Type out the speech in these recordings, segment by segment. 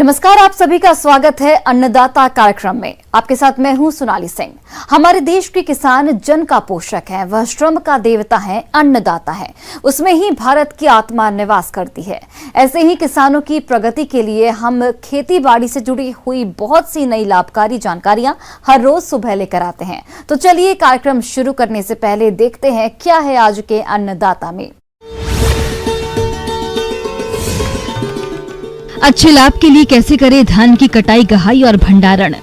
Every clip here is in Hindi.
नमस्कार, आप सभी का स्वागत है अन्नदाता कार्यक्रम में। आपके साथ मैं हूं सोनाली सिंह। हमारे देश के किसान जन का पोषक है, वह श्रम का देवता है, अन्नदाता है। उसमें ही भारत की आत्मा निवास करती है। ऐसे ही किसानों की प्रगति के लिए हम खेती बाड़ी से जुड़ी हुई बहुत सी नई लाभकारी जानकारियां हर रोज सुबह लेकर आते हैं। तो चलिए कार्यक्रम शुरू करने से पहले देखते हैं क्या है आज के अन्नदाता में। अच्छे लाभ के लिए कैसे करें धान की कटाई, गहाई और भंडारण।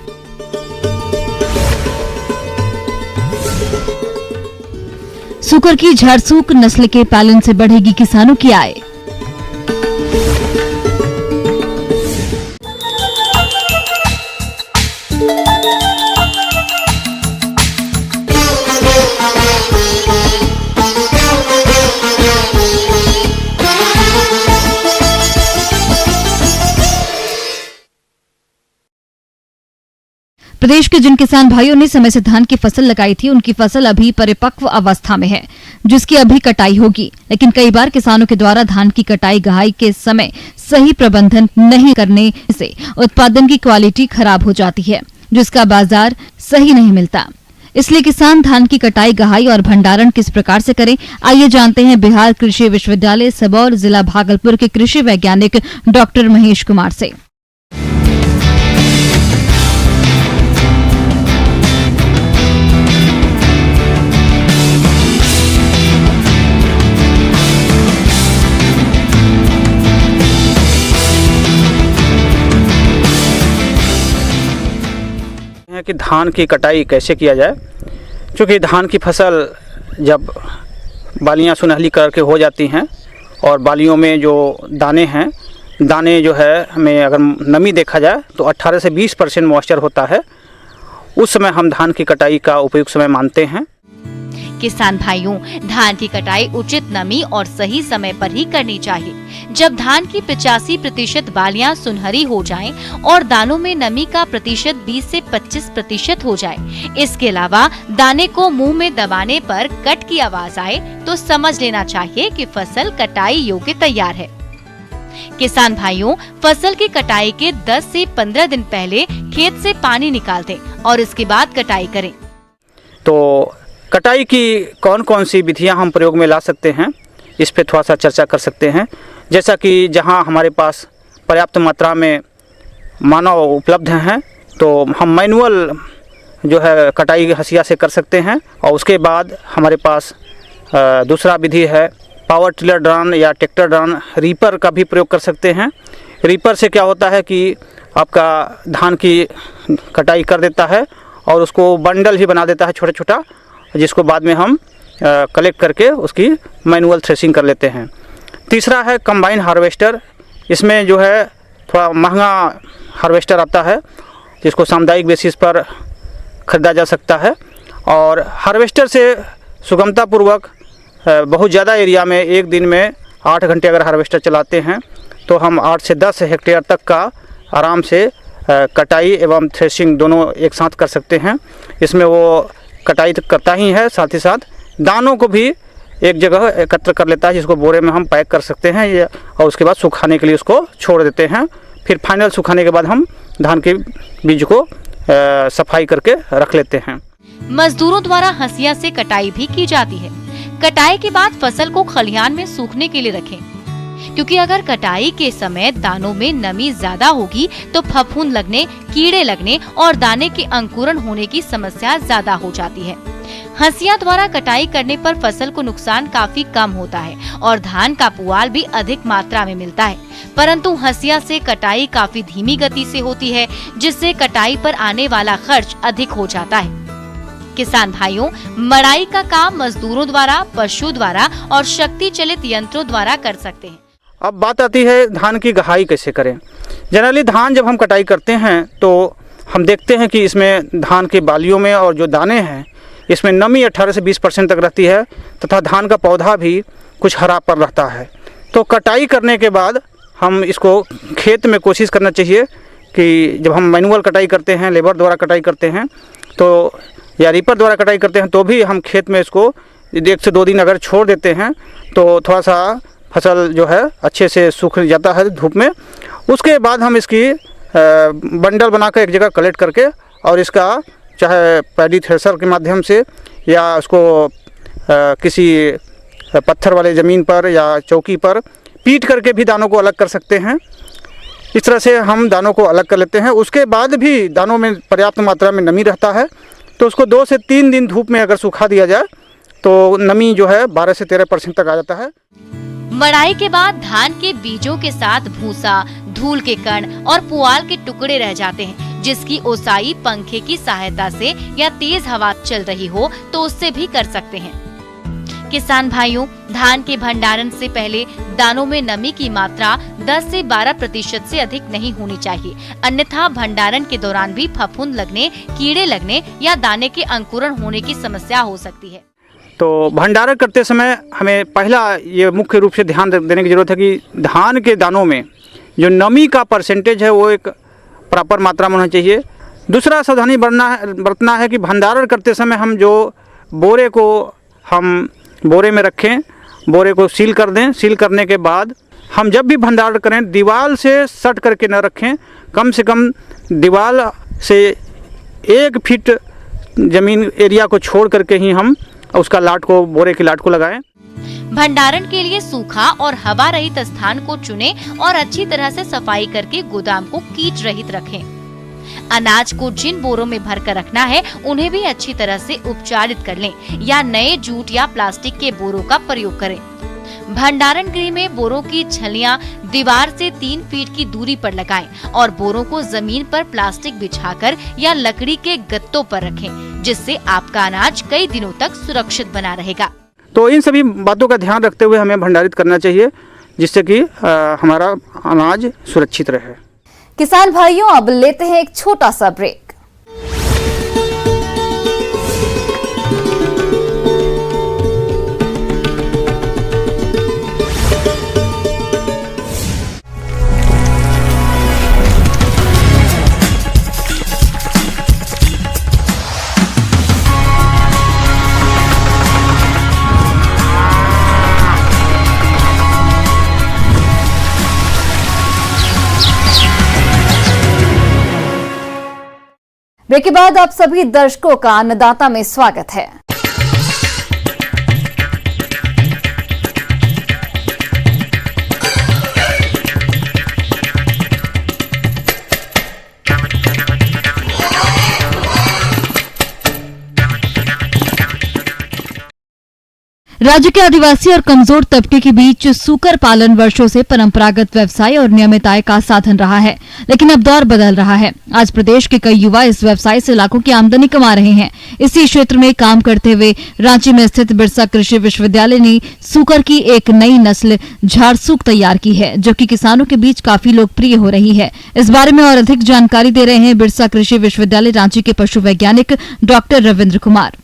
सुकर की झारसूक नस्ल के पालन से बढ़ेगी किसानों की आय। प्रदेश के जिन किसान भाइयों ने समय से धान की फसल लगाई थी, उनकी फसल अभी परिपक्व अवस्था में है, जिसकी अभी कटाई होगी। लेकिन कई बार किसानों के द्वारा धान की कटाई गहाई के समय सही प्रबंधन नहीं करने से उत्पादन की क्वालिटी खराब हो जाती है, जिसका बाजार सही नहीं मिलता। इसलिए किसान धान की कटाई, गहाई और भंडारण किस प्रकार से करें, आइए जानते हैं बिहार कृषि विश्वविद्यालय सबौर जिला भागलपुर के कृषि वैज्ञानिक डॉक्टर महेश कुमार से। कि धान की कटाई कैसे किया जाए। क्योंकि धान की फसल जब बालियां सुनहली कलर के हो जाती हैं और बालियों में जो दाने जो है, हमें अगर नमी देखा जाए तो 18 से 20% मॉइस्चर होता है। उस समय हम धान की कटाई का उपयुक्त समय मानते हैं। किसान भाइयों, धान की कटाई उचित नमी और सही समय पर ही करनी चाहिए। जब धान की 85% बालियां सुनहरी हो जाएं और दानों में नमी का प्रतिशत 20 से 25% हो जाए। इसके अलावा दाने को मुंह में दबाने पर कट की आवाज आए तो समझ लेना चाहिए कि फसल कटाई योग्य तैयार है। किसान भाइयों, फसल की कटाई के 10 से 15 दिन पहले खेत से पानी निकाल दें और इसके बाद कटाई करें। तो कटाई की कौन कौन सी विधियां हम प्रयोग में ला सकते हैं, इस पे थोड़ा सा चर्चा कर सकते हैं। जैसा कि जहां हमारे पास पर्याप्त मात्रा में मानव उपलब्ध हैं तो हम मैनुअल जो है कटाई हसिया से कर सकते हैं। और उसके बाद हमारे पास दूसरा विधि है पावर टिलर ड्रॉन या ट्रैक्टर ड्रॉन, रीपर का भी प्रयोग कर सकते हैं। रीपर से क्या होता है कि आपका धान की कटाई कर देता है और उसको बंडल भी बना देता है छोटा छोटा, जिसको बाद में हम कलेक्ट करके उसकी मैनुअल थ्रेसिंग कर लेते हैं। तीसरा है कंबाइन हार्वेस्टर। इसमें जो है थोड़ा महंगा हार्वेस्टर आता है, जिसको सामुदायिक बेसिस पर ख़रीदा जा सकता है। और हार्वेस्टर से सुगमतापूर्वक बहुत ज़्यादा एरिया में एक दिन में 8 घंटे अगर हार्वेस्टर चलाते हैं तो हम 8 से 10 हेक्टेयर तक का आराम से कटाई एवं थ्रेसिंग दोनों एक साथ कर सकते हैं। इसमें वो कटाई तो करता ही है, साथ ही साथ दानों को भी एक जगह एकत्र कर लेता है, जिसको बोरे में हम पैक कर सकते हैं और उसके बाद सुखाने के लिए उसको छोड़ देते हैं। फिर फाइनल सुखाने के बाद हम धान के बीज को सफाई करके रख लेते हैं। मजदूरों द्वारा हंसिया से कटाई भी की जाती है। कटाई के बाद फसल को खलिहान में सूखने के लिए रखें, क्योंकि अगर कटाई के समय दानों में नमी ज्यादा होगी तो फफूंद लगने, कीड़े लगने और दाने के अंकुरण होने की समस्या ज्यादा हो जाती है। हंसिया द्वारा कटाई करने पर फसल को नुकसान काफी कम होता है और धान का पुआल भी अधिक मात्रा में मिलता है। परंतु हंसिया से कटाई काफी धीमी गति से होती है, जिससे कटाई पर आने वाला खर्च अधिक हो जाता है। किसान भाइयों, मड़ाई का काम मजदूरों द्वारा, पशु द्वारा और शक्ति चलित यंत्रों द्वारा कर सकते हैं। अब बात आती है धान की गहाई कैसे करें। जनरली धान जब हम कटाई करते हैं तो हम देखते हैं कि इसमें धान के बालियों में और जो दाने हैं इसमें नमी 18 से 20% तक रहती है तथा धान का पौधा भी कुछ हरा पर रहता है। तो कटाई करने के बाद हम इसको खेत में कोशिश करना चाहिए कि जब हम मैनुअल कटाई करते हैं, लेबर द्वारा कटाई करते हैं तो या रीपर द्वारा कटाई करते हैं तो भी हम खेत में इसको 1 से 2 दिन अगर छोड़ देते हैं तो थोड़ा सा फसल जो है अच्छे से सूख जाता है धूप में। उसके बाद हम इसकी बंडल बनाकर एक जगह कलेक्ट करके और इसका चाहे पैडी थ्रेशर के माध्यम से या उसको किसी पत्थर वाले ज़मीन पर या चौकी पर पीट करके भी दानों को अलग कर सकते हैं। इस तरह से हम दानों को अलग कर लेते हैं। उसके बाद भी दानों में पर्याप्त मात्रा में नमी रहता है तो उसको 2 से 3 दिन धूप में अगर सुखा दिया जाए तो नमी जो है 12 से 13% तक आ जाता है। मड़ाई के बाद धान के बीजों के साथ भूसा, धूल के कण और पुआल के टुकड़े रह जाते हैं, जिसकी ओसाई पंखे की सहायता से या तेज हवा चल रही हो तो उससे भी कर सकते हैं। किसान भाइयों, धान के भंडारण से पहले दानों में नमी की मात्रा 10 से 12% से अधिक नहीं होनी चाहिए, अन्यथा भंडारण के दौरान भी फफूंद लगने, कीड़े लगने या दाने के अंकुरण होने की समस्या हो सकती है। तो भंडारण करते समय हमें पहला ये मुख्य रूप से ध्यान देने की जरूरत है कि धान के दानों में जो नमी का परसेंटेज है वो एक प्रॉपर मात्रा में होना चाहिए। दूसरा सावधानी बरतना है कि भंडारण करते समय हम जो बोरे को हम बोरे में रखें, बोरे को सील कर दें। सील करने के बाद हम जब भी भंडारण करें दीवार से सट करके न रखें, कम से कम दीवार से 1 फीट ज़मीन एरिया को छोड़ करके ही हम उसका लाट को, बोरे की लाट को लगाएं। भंडारण के लिए सूखा और हवा रहित स्थान को चुनें और अच्छी तरह से सफाई करके गोदाम को कीट रहित रखें। अनाज को जिन बोरों में भरकर रखना है उन्हें भी अच्छी तरह से उपचारित कर लें या नए जूट या प्लास्टिक के बोरों का प्रयोग करें। भंडारण गृह में बोरों की छलियां दीवार से 3 फीट की दूरी पर लगाएं और बोरों को जमीन पर प्लास्टिक बिछाकर या लकड़ी के गत्तों पर रखें, जिससे आपका अनाज कई दिनों तक सुरक्षित बना रहेगा। तो इन सभी बातों का ध्यान रखते हुए हमें भंडारित करना चाहिए, जिससे कि हमारा अनाज सुरक्षित रहे। किसान भाइयों, अब लेते हैं एक छोटा सा ब्रेक। ब्रेक के बाद आप सभी दर्शकों का अन्नदाता में स्वागत है। राज्य के आदिवासी और कमजोर तबके के बीच सूकर पालन वर्षों से परंपरागत व्यवसाय और नियमित आय का साधन रहा है, लेकिन अब दौर बदल रहा है। आज प्रदेश के कई युवा इस व्यवसाय से लाखों की आमदनी कमा रहे हैं। इसी क्षेत्र में काम करते हुए रांची में स्थित बिरसा कृषि विश्वविद्यालय ने सूकर की एक नई नस्ल झारसूक तैयार की है, जो कि किसानों के बीच काफी लोकप्रिय हो रही है। इस बारे में और अधिक जानकारी दे रहे हैं बिरसा कृषि विश्वविद्यालय रांची के पशु वैज्ञानिक डॉक्टर रविंद्र कुमार।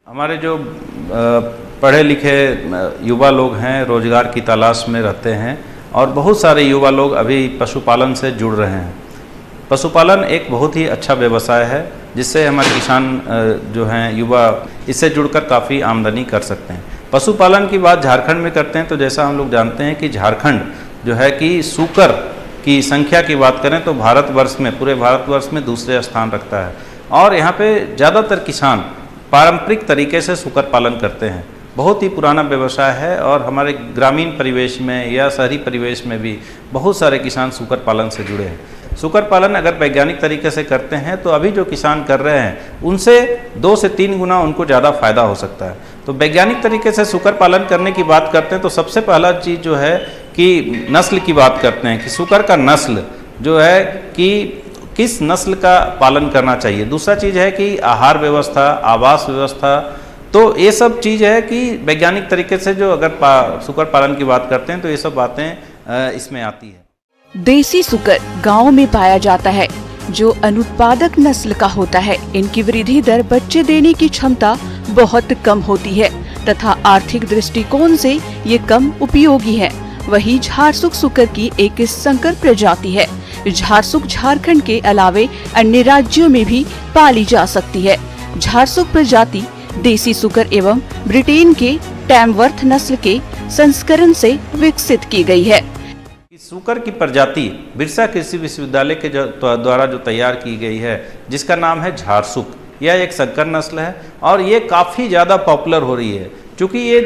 हमारे जो पढ़े लिखे युवा लोग हैं, रोजगार की तलाश में रहते हैं और बहुत सारे युवा लोग अभी पशुपालन से जुड़ रहे हैं। पशुपालन एक बहुत ही अच्छा व्यवसाय है, जिससे हमारे किसान जो हैं युवा इससे जुड़कर काफ़ी आमदनी कर सकते हैं। पशुपालन की बात झारखंड में करते हैं तो जैसा हम लोग जानते हैं कि झारखंड जो है कि सूकर की संख्या की बात करें तो भारतवर्ष में, पूरे भारतवर्ष में दूसरे स्थान रखता है और यहाँ पे ज़्यादातर किसान पारंपरिक तरीके से सूकर पालन करते हैं। बहुत ही पुराना व्यवसाय है और हमारे ग्रामीण परिवेश में या शहरी परिवेश में भी बहुत सारे किसान सूकर पालन से जुड़े हैं। सूकर पालन अगर वैज्ञानिक तरीके से करते हैं तो अभी जो किसान कर रहे हैं उनसे 2 से 3 गुना उनको ज़्यादा फायदा हो सकता है। तो वैज्ञानिक तरीके से सूकर पालन करने की बात करते हैं तो सबसे पहला चीज़ जो है कि नस्ल की बात करते हैं कि सूकर का नस्ल जो है कि किस नस्ल का पालन करना चाहिए। दूसरा चीज़ है कि आहार व्यवस्था, आवास व्यवस्था, तो ये सब चीज़ है कि वैज्ञानिक तरीके से जो अगर सूकर पालन की बात करते हैं तो ये सब बातें इसमें आती है। देसी सूकर गांव में पाया जाता है, जो अनुत्पादक नस्ल का होता है। इनकी वृद्धि दर, बच्चे देने की क्षमता बहुत कम होती है तथा आर्थिक दृष्टिकोण से ये कम उपयोगी है। वही झारसुक सुकर की एक संकर प्रजाति है। झारसुक झारखंड के अलावे अन्य राज्यों में भी पाली जा सकती है। झारसुक प्रजाति देसी सुकर एवं ब्रिटेन के टैमवर्थ नस्ल के संस्करण से विकसित की गई है। सुकर की प्रजाति बिरसा कृषि विश्वविद्यालय के द्वारा जो तैयार की गई है, जिसका नाम है झारसुक, यह एक संकर नस्ल है और ये काफ़ी ज़्यादा पॉपुलर हो रही है। चूँकि ये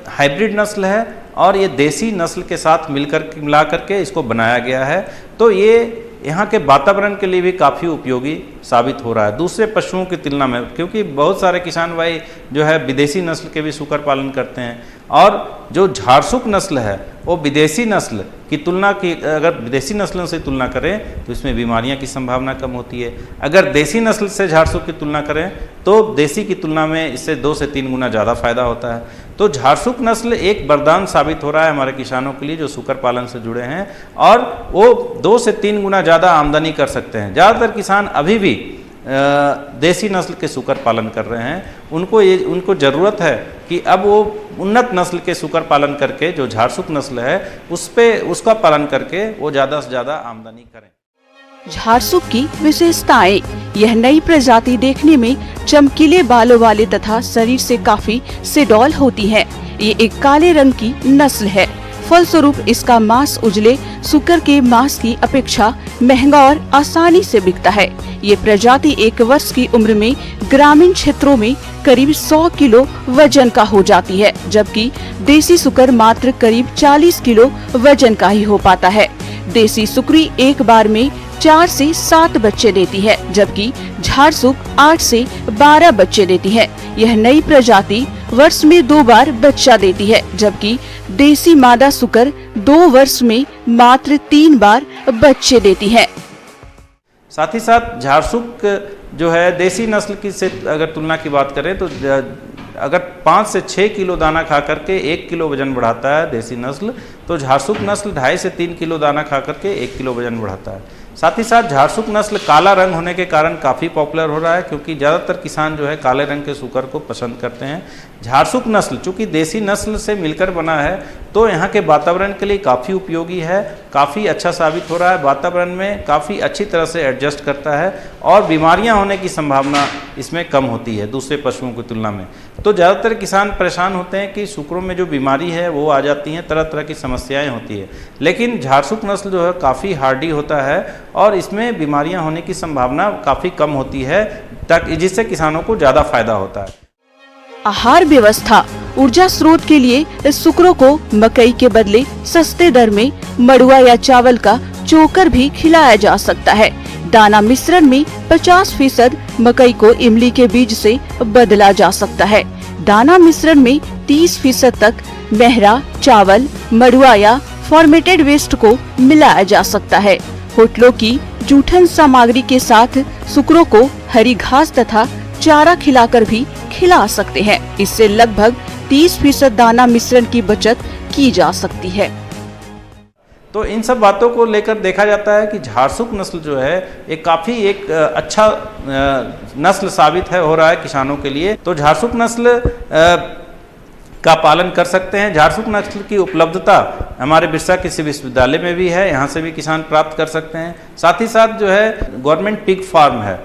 हाइब्रिड नस्ल है और ये देसी नस्ल के साथ मिला करके इसको बनाया गया है, तो ये यहाँ के वातावरण के लिए भी काफ़ी उपयोगी साबित हो रहा है दूसरे पशुओं की तुलना में, क्योंकि बहुत सारे किसान भाई जो है विदेशी नस्ल के भी सुकर पालन करते हैं और जो झारसुक नस्ल है वो विदेशी नस्ल की तुलना की, अगर विदेशी नस्लों से तुलना करें तो इसमें बीमारियां की संभावना कम होती है। अगर देसी नस्ल से झारसुक की तुलना करें तो देसी की तुलना में इससे 2 से 3 गुना ज़्यादा फायदा होता है। तो झारसुक नस्ल एक वरदान साबित हो रहा है हमारे किसानों के लिए जो सुकर पालन से जुड़े हैं और वो 2 से 3 गुना ज़्यादा आमदनी कर सकते हैं। ज़्यादातर किसान अभी भी देसी नस्ल के सुकर पालन कर रहे हैं। उनको ज़रूरत है कि अब वो उन्नत नस्ल के सुकर पालन करके जो झारसुक नस्ल है उसका पालन करके वो ज़्यादा से ज़्यादा आमदनी करें। झारसुक की विशेषताएं, यह नई प्रजाति देखने में चमकीले बालों वाले तथा शरीर से काफी सुडौल होती है। ये एक काले रंग की नस्ल है। फलस्वरूप इसका मांस उजले सुकर के मांस की अपेक्षा महंगा और आसानी से बिकता है। ये प्रजाति 1 वर्ष की उम्र में ग्रामीण क्षेत्रों में करीब 100 किलो वजन का हो जाती है, जबकि देसी सुकर मात्र करीब 40 किलो वजन का ही हो पाता है। देसी सुकरी एक बार में 4 से 7 बच्चे देती है, जबकि झारसुक 8 से 12 बच्चे देती है। यह नई प्रजाति वर्ष में 2 बार बच्चा देती है, जबकि देसी मादा सुकर 2 वर्ष में मात्र 3 बार बच्चे देती है। साथ ही साथ झारसुक जो है देसी नस्ल की से अगर तुलना की बात करें तो अगर 5 से 6 किलो दाना खा करके 1 किलो वजन बढ़ाता है देसी नस्ल, तो झारसुक नस्ल 2.5 से 3 किलो दाना खा करके 1 किलो वजन बढ़ाता है। साथ ही साथ झारसुक नस्ल काला रंग होने के कारण काफ़ी पॉपुलर हो रहा है, क्योंकि ज़्यादातर किसान जो है काले रंग के सुकर को पसंद करते हैं। झारसुक नस्ल चूँकि देसी नस्ल से मिलकर बना है तो यहाँ के वातावरण के लिए काफ़ी उपयोगी है, काफ़ी अच्छा साबित हो रहा है। वातावरण में काफ़ी अच्छी तरह से एडजस्ट करता है और बीमारियाँ होने की संभावना इसमें कम होती है दूसरे पशुओं की तुलना में। तो ज़्यादातर किसान परेशान होते हैं कि सुकरों में जो बीमारी है वो आ जाती हैं, तरह तरह की समस्याएं होती है, लेकिन झारसुक नस्ल जो है काफ़ी हार्डी होता है और इसमें बीमारियां होने की संभावना काफ़ी कम होती है, जिससे किसानों को ज़्यादा फायदा होता है। आहार व्यवस्था, ऊर्जा स्रोत के लिए सुकरों को मकई के बदले सस्ते दर में मड़ुआ या चावल का चोकर भी खिलाया जा सकता है। दाना मिश्रण में 50% मकई को इमली के बीज से बदला जा सकता है। दाना मिश्रण में 30% तक महरा, चावल, मड़ुआ या फॉर्मेटेड वेस्ट को मिलाया जा सकता है। होटलों की जूठन सामग्री के साथ सुकरों को हरी घास तथा चारा खिलाकर भी खिला सकते हैं। इससे लगभग 30% दाना मिश्रण की बचत की जा सकती है। तो इन सब बातों को लेकर देखा जाता है कि झारसुक नस्ल जो है ये काफ़ी एक अच्छा नस्ल साबित हो रहा है किसानों के लिए। तो झारसुक नस्ल का पालन कर सकते हैं। झारसुक नस्ल की उपलब्धता हमारे बिरसा कृषि विश्वविद्यालय में भी है, यहाँ से भी किसान प्राप्त कर सकते हैं। साथ ही साथ जो है गवर्नमेंट पिग फार्म है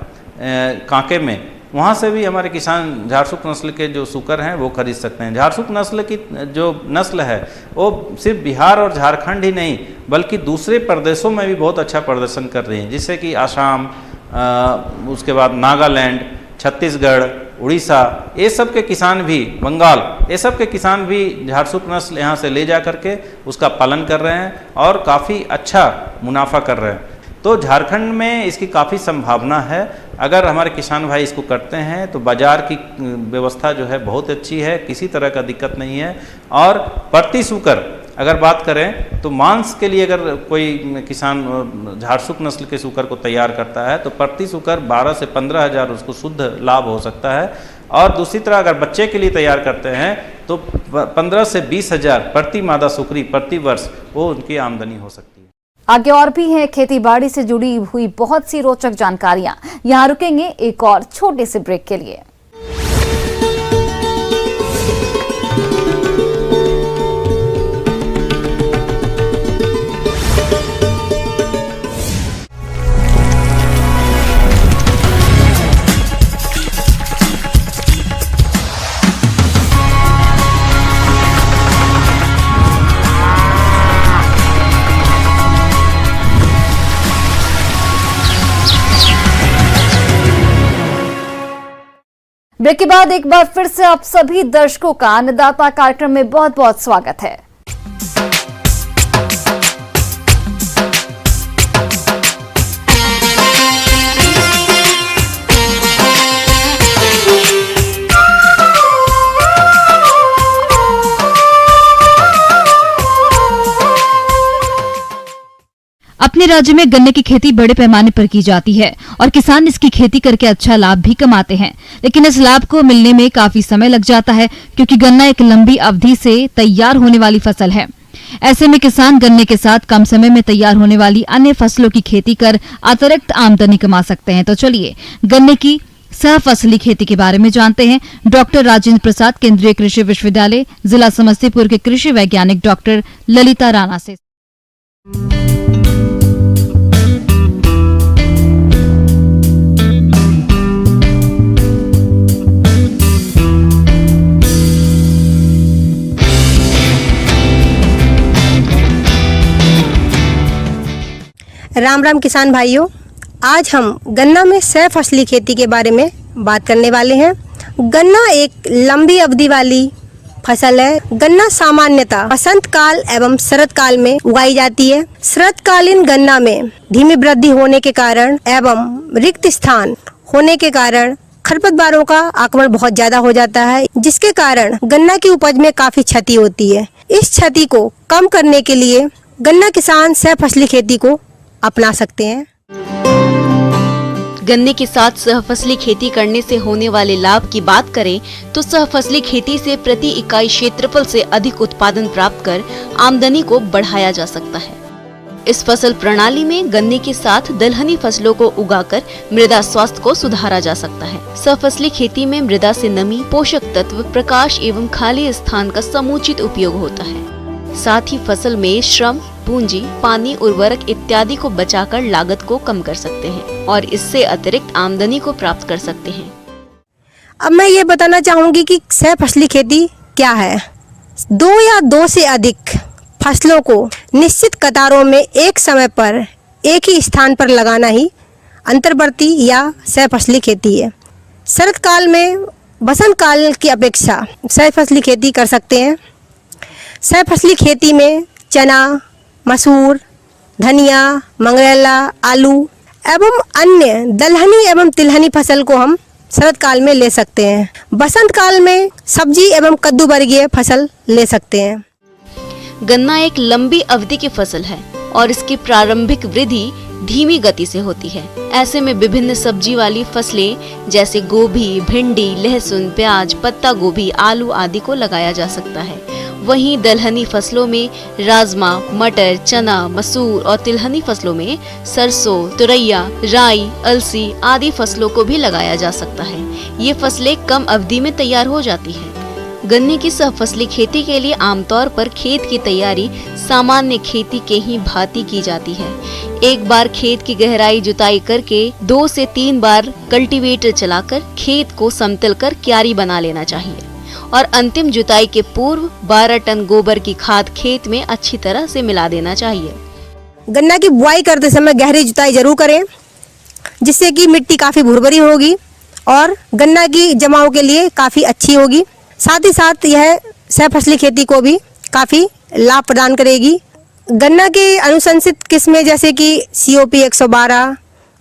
कांके में, वहाँ से भी हमारे किसान झारसुक नस्ल के जो सुकर हैं वो खरीद सकते हैं। झारसुक नस्ल की जो नस्ल है वो सिर्फ बिहार और झारखंड ही नहीं बल्कि दूसरे प्रदेशों में भी बहुत अच्छा प्रदर्शन कर रही हैं, जिससे कि आसाम, उसके बाद नागालैंड, छत्तीसगढ़, उड़ीसा, ये सब के किसान भी, बंगाल, ये सब के किसान भी झारसुक नस्ल यहाँ से ले जा करके उसका पालन कर रहे हैं और काफ़ी अच्छा मुनाफा कर रहे हैं। तो झारखंड में इसकी काफ़ी संभावना है। अगर हमारे किसान भाई इसको करते हैं तो बाज़ार की व्यवस्था जो है बहुत अच्छी है, किसी तरह का दिक्कत नहीं है। और प्रति सुकर अगर बात करें तो मांस के लिए अगर कोई किसान झारसुक नस्ल के सुकर को तैयार करता है तो प्रति सुकर 12 से 15 हज़ार उसको शुद्ध लाभ हो सकता है। और दूसरी तरह अगर बच्चे के लिए तैयार करते हैं तो 15 से 20 हज़ार प्रति मादा सुकरी प्रति वर्ष वो उनकी आमदनी हो सकती है। आगे और भी है खेती बाड़ी से जुड़ी हुई बहुत सी रोचक जानकारियां। यहाँ रुकेंगे एक और छोटे से ब्रेक के लिए। ब्रेक के बाद एक बार फिर से आप सभी दर्शकों का अन्नदाता कार्यक्रम में बहुत बहुत स्वागत है। अपने राज्य में गन्ने की खेती बड़े पैमाने पर की जाती है और किसान इसकी खेती करके अच्छा लाभ भी कमाते हैं, लेकिन इस लाभ को मिलने में काफी समय लग जाता है क्योंकि गन्ना एक लंबी अवधि से तैयार होने वाली फसल है। ऐसे में किसान गन्ने के साथ कम समय में तैयार होने वाली अन्य फसलों की खेती कर अतिरिक्त आमदनी कमा सकते हैं। तो चलिए गन्ने की सहफसली खेती के बारे में जानते हैं। डॉक्टर राजेंद्र प्रसाद, केंद्रीय कृषि विश्वविद्यालय, जिला समस्तीपुर के कृषि वैज्ञानिक डॉक्टर ललिता राणा से। राम राम किसान भाइयों, आज हम गन्ना में सहफसली खेती के बारे में बात करने वाले हैं। गन्ना एक लंबी अवधि वाली फसल है। गन्ना सामान्यतः वसंत काल एवं शरद काल में उगाई जाती है। शरदकालीन गन्ना में धीमी वृद्धि होने के कारण एवं रिक्त स्थान होने के कारण खरपतवारों का आक्रमण बहुत ज्यादा हो जाता है, जिसके कारण गन्ना की उपज में काफी क्षति होती है। इस क्षति को कम करने के लिए गन्ना किसान सहफसली खेती को अपना सकते हैं। गन्ने के साथ सहफसली खेती करने से होने वाले लाभ की बात करें तो सहफसली खेती से प्रति इकाई क्षेत्रफल से अधिक उत्पादन प्राप्त कर आमदनी को बढ़ाया जा सकता है। इस फसल प्रणाली में गन्ने के साथ दलहनी फसलों को उगाकर मृदा स्वास्थ्य को सुधारा जा सकता है। सहफसली खेती में मृदा से नमी, पोषक तत्व, प्रकाश एवं खाली स्थान का समुचित उपयोग होता है। साथ ही फसल में श्रम, पूंजी, पानी, उर्वरक इत्यादि को बचाकर लागत को कम कर सकते हैं और इससे अतिरिक्त आमदनी को प्राप्त कर सकते हैं। अब मैं ये बताना चाहूंगी कि सहफसली खेती क्या है। 2 या 2 से अधिक फसलों को निश्चित कतारों में एक समय पर एक ही स्थान पर लगाना ही अंतर्वर्ती या सहफसली खेती है। शरद काल में वसंत काल की अपेक्षा सहफसली खेती कर सकते हैं। सहफसली खेती में चना, मसूर, धनिया, मंगरेला, आलू एवं अन्य दलहनी एवं तिलहनी फसल को हम शरद काल में ले सकते हैं। बसंत काल में सब्जी एवं कद्दू वर्गीय फसल ले सकते हैं। गन्ना एक लंबी अवधि की फसल है और इसकी प्रारंभिक वृद्धि धीमी गति से होती है। ऐसे में विभिन्न सब्जी वाली फसलें जैसे गोभी, भिंडी, लहसुन, प्याज, पत्ता गोभी, आलू आदि को लगाया जा सकता है। वहीं दलहनी फसलों में राजमा, मटर, चना, मसूर और तिलहनी फसलों में सरसों, तुरैया, राई, अलसी आदि फसलों को भी लगाया जा सकता है। ये फसलें कम अवधि में तैयार हो जाती हैं। गन्ने की सहफसली खेती के लिए आमतौर पर खेत की तैयारी सामान्य खेती के ही भांति की जाती है। एक बार खेत की गहराई जुताई करके 2 से 3 बार कल्टीवेटर चलाकर खेत को समतल कर क्यारी बना लेना चाहिए और अंतिम जुताई के पूर्व 12 टन गोबर की खाद खेत में अच्छी तरह से मिला देना चाहिए। गन्ना की बुआई करते समय गहरी जुताई जरूर करें, जिससे कि मिट्टी काफी भुरभरी होगी और गन्ना की जमाव के लिए काफी अच्छी होगी। साथ ही साथ यह सहफसली खेती को भी काफी लाभ प्रदान करेगी। गन्ना की अनुशंसित किस्में जैसे कि COP 112,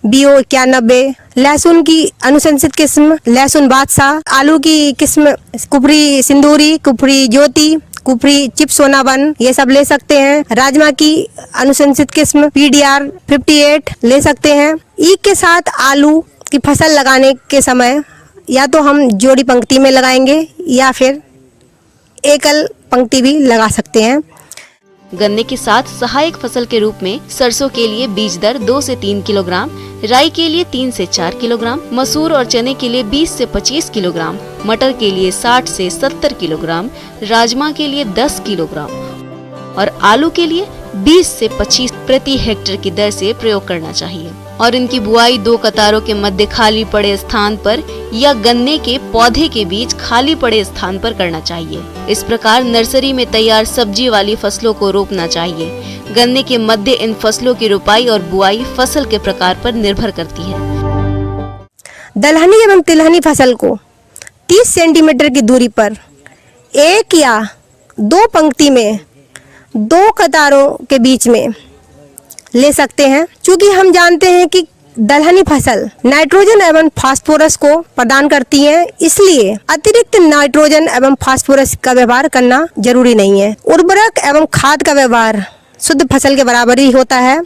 BO 91, लहसुन की अनुशंसित किस्म लहसुन बादशाह, आलू की किस्म कुफरी सिंदूरी, कुफरी ज्योति, कुफरी चिप सोना 1 ये सब ले सकते हैं। राजमा की अनुशंसित किस्म PDR 58 ले सकते हैं। ईख के साथ आलू की फसल लगाने के समय या तो हम जोड़ी पंक्ति में लगाएंगे या फिर एकल पंक्ति भी लगा सकते हैं। गन्ने के साथ सहायक फसल के रूप में सरसों के लिए बीज दर 2 से 3 किलोग्राम, राई के लिए 3 से 4 किलोग्राम, मसूर और चने के लिए 20 से 25 किलोग्राम, मटर के लिए 60 से 70 किलोग्राम, राजमा के लिए 10 किलोग्राम और आलू के लिए 20 से 25 प्रति हेक्टेयर की दर से प्रयोग करना चाहिए और इनकी बुआई 2 कतारों के मध्य खाली पड़े स्थान पर या गन्ने के पौधे के बीच खाली पड़े स्थान पर करना चाहिए। इस प्रकार नर्सरी में तैयार सब्जी वाली फसलों को रोपना चाहिए। गन्ने के मध्य इन फसलों की रोपाई और बुआई फसल के प्रकार पर निर्भर करती है। दलहनी एवं तिलहनी फसल को 30 सेंटीमीटर की दूरी पर एक या दो पंक्ति में 2 कतारों के बीच में ले सकते हैं। क्योंकि हम जानते हैं कि दलहनी फसल नाइट्रोजन एवं फास्फोरस को प्रदान करती है, इसलिए अतिरिक्त नाइट्रोजन एवं फास्फोरस का व्यवहार करना जरूरी नहीं है। उर्वरक एवं खाद का व्यवहार शुद्ध फसल के बराबर ही होता है।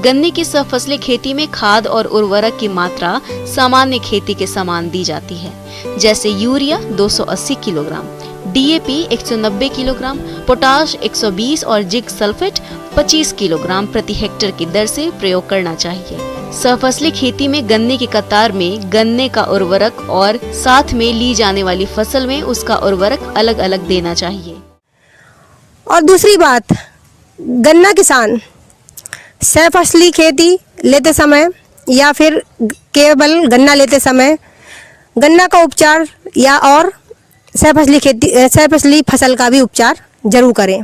गन्ने की सहफसली खेती में खाद और उर्वरक की मात्रा सामान्य खेती के समान दी जाती है, जैसे urea 280 kilogram, DAP 190 kilogram, potash 120 और जिंक सल्फेट 25 किलोग्राम प्रति हेक्टेयर की दर से प्रयोग करना चाहिए। सहफसली खेती में गन्ने की कतार में गन्ने का उर्वरक और साथ में ली जाने वाली फसल में उसका उर्वरक अलग अलग देना चाहिए। और दूसरी बात, गन्ना किसान सहफसली खेती लेते समय या फिर केवल गन्ना लेते समय गन्ना का उपचार या और सहफसली फसल का भी उपचार जरूर करें।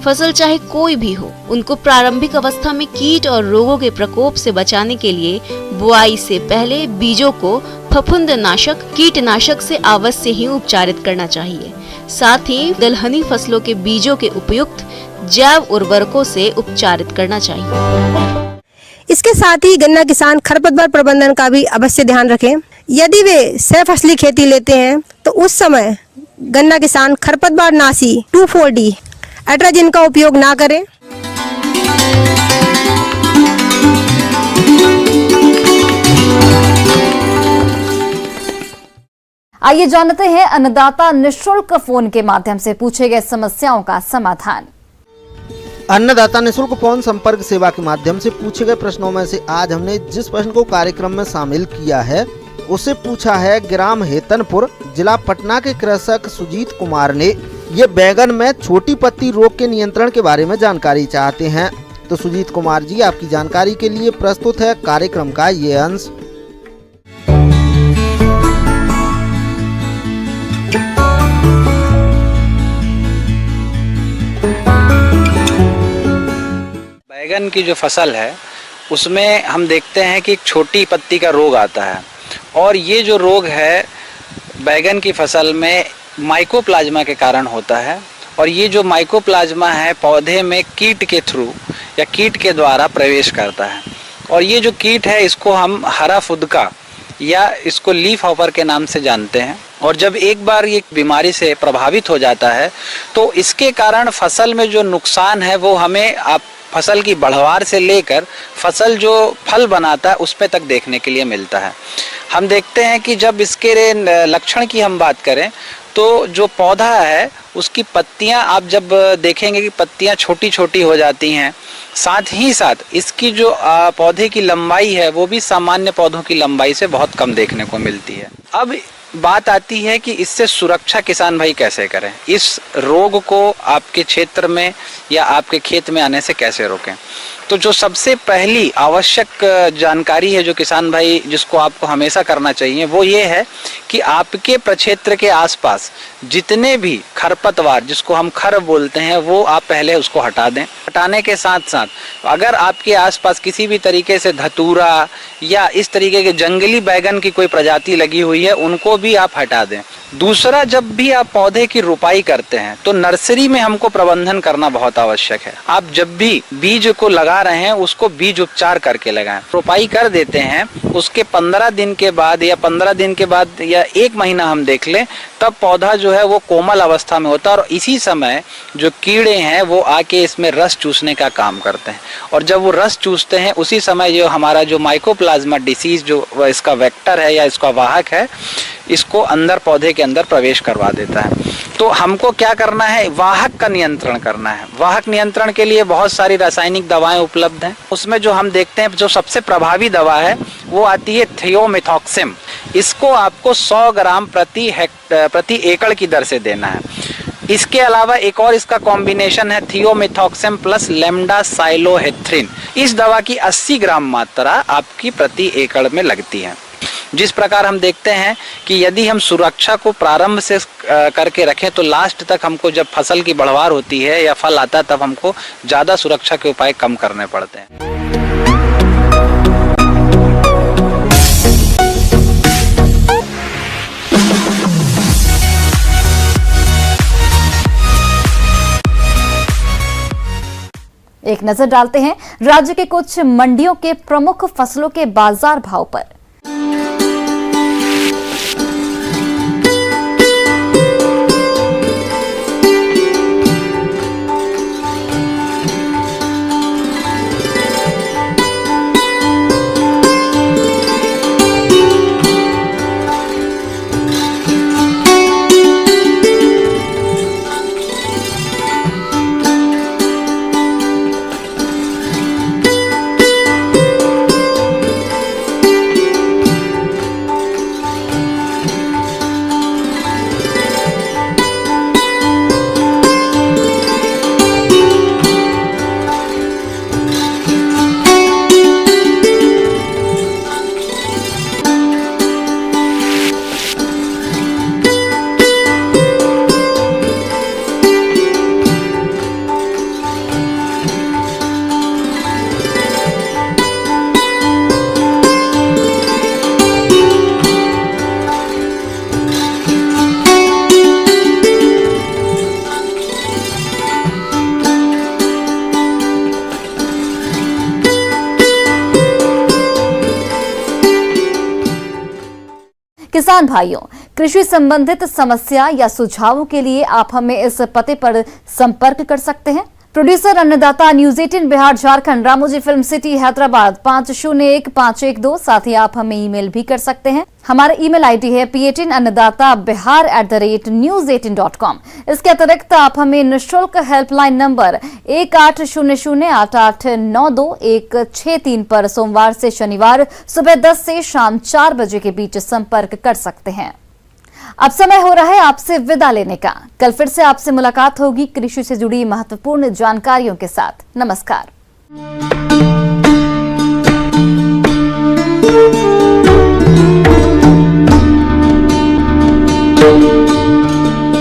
फसल चाहे कोई भी हो, उनको प्रारंभिक अवस्था में कीट और रोगों के प्रकोप से बचाने के लिए बुआई से पहले बीजों को फफूंदनाशक कीटनाशक से अवश्य ही उपचारित करना चाहिए। साथ ही दलहनी फसलों के बीजों के उपयुक्त जैव उर्वरकों से उपचारित करना चाहिए। इसके साथ ही गन्ना किसान खरपतवार प्रबंधन का भी अवश्य ध्यान रखें। यदि वे सहफसली खेती लेते हैं तो उस समय गन्ना किसान खरपतवार नाशी 2,4-D एट्राजिन का उपयोग ना करें। आइए जानते हैं अन्नदाता निःशुल्क फोन के माध्यम से पूछे गए समस्याओं का समाधान। अन्नदाता निःशुल्क फोन संपर्क सेवा के माध्यम से पूछे गए प्रश्नों में से आज हमने जिस प्रश्न को कार्यक्रम में शामिल किया है उसे पूछा है ग्राम हेतनपुर, जिला पटना के कृषक सुजीत कुमार ने। ये बैगन में छोटी पत्ती रोग के नियंत्रण के बारे में जानकारी चाहते हैं। तो सुजीत कुमार जी, आपकी जानकारी के लिए प्रस्तुत है कार्यक्रम का ये अंश। बैगन की जो फसल है उसमें हम देखते हैं कि एक छोटी पत्ती का रोग आता है, और ये जो रोग है बैगन की फसल में माइकोप्लाज्मा के कारण होता है। और ये जो माइकोप्लाज्मा है पौधे में कीट के थ्रू या कीट के द्वारा प्रवेश करता है, और ये जो कीट है इसको हम हरा फुदका या इसको लीफ हॉपर के नाम से जानते हैं। और जब एक बार ये बीमारी से प्रभावित हो जाता है तो इसके कारण फसल में जो नुकसान है वो हमें फसल की बढ़वार से लेकर फसल जो फल बनाता है उस पे तक देखने के लिए मिलता है। हम देखते हैं कि जब इसके लक्षण की हम बात करें तो जो पौधा है उसकी पत्तियां आप जब देखेंगे कि पत्तियां छोटी छोटी हो जाती हैं, साथ ही साथ इसकी जो पौधे की लंबाई है वो भी सामान्य पौधों की लंबाई से बहुत कम देखने को मिलती है। अब बात आती है कि इससे सुरक्षा किसान भाई कैसे करें, इस रोग को आपके क्षेत्र में या आपके खेत में आने से कैसे रोकें। तो जो सबसे पहली आवश्यक जानकारी है जो किसान भाई जिसको आपको हमेशा करना चाहिए वो ये है कि आपके प्रक्षेत्र के आसपास जितने भी खरपतवार जिसको हम खर बोलते हैं वो आप पहले उसको हटा दें। हटाने के साथ साथ अगर आपके आसपास किसी भी तरीके से धतूरा या इस तरीके के जंगली बैगन की कोई प्रजाति लगी हुई है उनको भी आप हटा दें। दूसरा, जब भी आप पौधे की रोपाई करते हैं तो नर्सरी में हमको प्रबंधन करना बहुत आवश्यक है। आप जब भी बीज को लगा रहे हैं उसको बीज उपचार करके लगाएं। रोपाई कर देते हैं उसके 15 दिन के बाद या 15 दिन के बाद या 1 महीना हम देख लें तब पौधा जो है वो कोमल अवस्था में होता है, और इसी समय जो कीड़े हैं वो आके इसमें रस चूसने का काम करते हैं। और जब वो रस चूसते हैं उसी समय जो हमारा जो माइकोप्लाज्मा डिसीज जो इसका वेक्टर है या इसका वाहक है इसको अंदर पौधे के अंदर प्रवेश करवा देता है। तो हमको क्या करना है, वाहक का नियंत्रण करना है। वाहक नियंत्रण के लिए बहुत सारी रासायनिक दवाएं उपलब्ध हैं। उसमें जो हम देखते हैं जो सबसे प्रभावी दवा है वो आती है थियोमेथॉक्सिम। इसको आपको 100 ग्राम प्रति एकड़ की दर से देना है। इसके अलावा एक और इसका कॉम्बिनेशन है थियोमेथॉक्सिम प्लस लेमडासाइलोहेथ्रिन। इस दवा की 80 ग्राम मात्रा आपकी प्रति एकड़ में लगती है। जिस प्रकार हम देखते हैं कि यदि हम सुरक्षा को प्रारंभ से करके रखें तो लास्ट तक हमको जब फसल की बढ़वार होती है या फल आता है तब हमको ज़्यादा सुरक्षा के उपाय कम करने पड़ते हैं। एक नजर डालते हैं राज्य के कुछ मंडियों के प्रमुख फसलों के बाजार भाव पर। किसान भाइयों, कृषि संबंधित समस्या या सुझावों के लिए आप हमें इस पते पर संपर्क कर सकते हैं। प्रोड्यूसर अन्नदाता news 18 Bihar Jharkhand, Ramoji film city Hyderabad 501512। साथ ही आप हमें ईमेल भी कर सकते हैं। हमारा ईमेल आईडी है p18annadatabihar@news18.com। इसके अतिरिक्त आप हमें निःशुल्क हेल्पलाइन नंबर 18008892 पर सोमवार से शनिवार सुबह 10 से शाम 4 बजे के बीच संपर्क कर सकते हैं। अब समय हो रहा है आपसे विदा लेने का। कल फिर से आपसे मुलाकात होगी कृषि से जुड़ी महत्वपूर्ण जानकारियों के साथ। नमस्कार।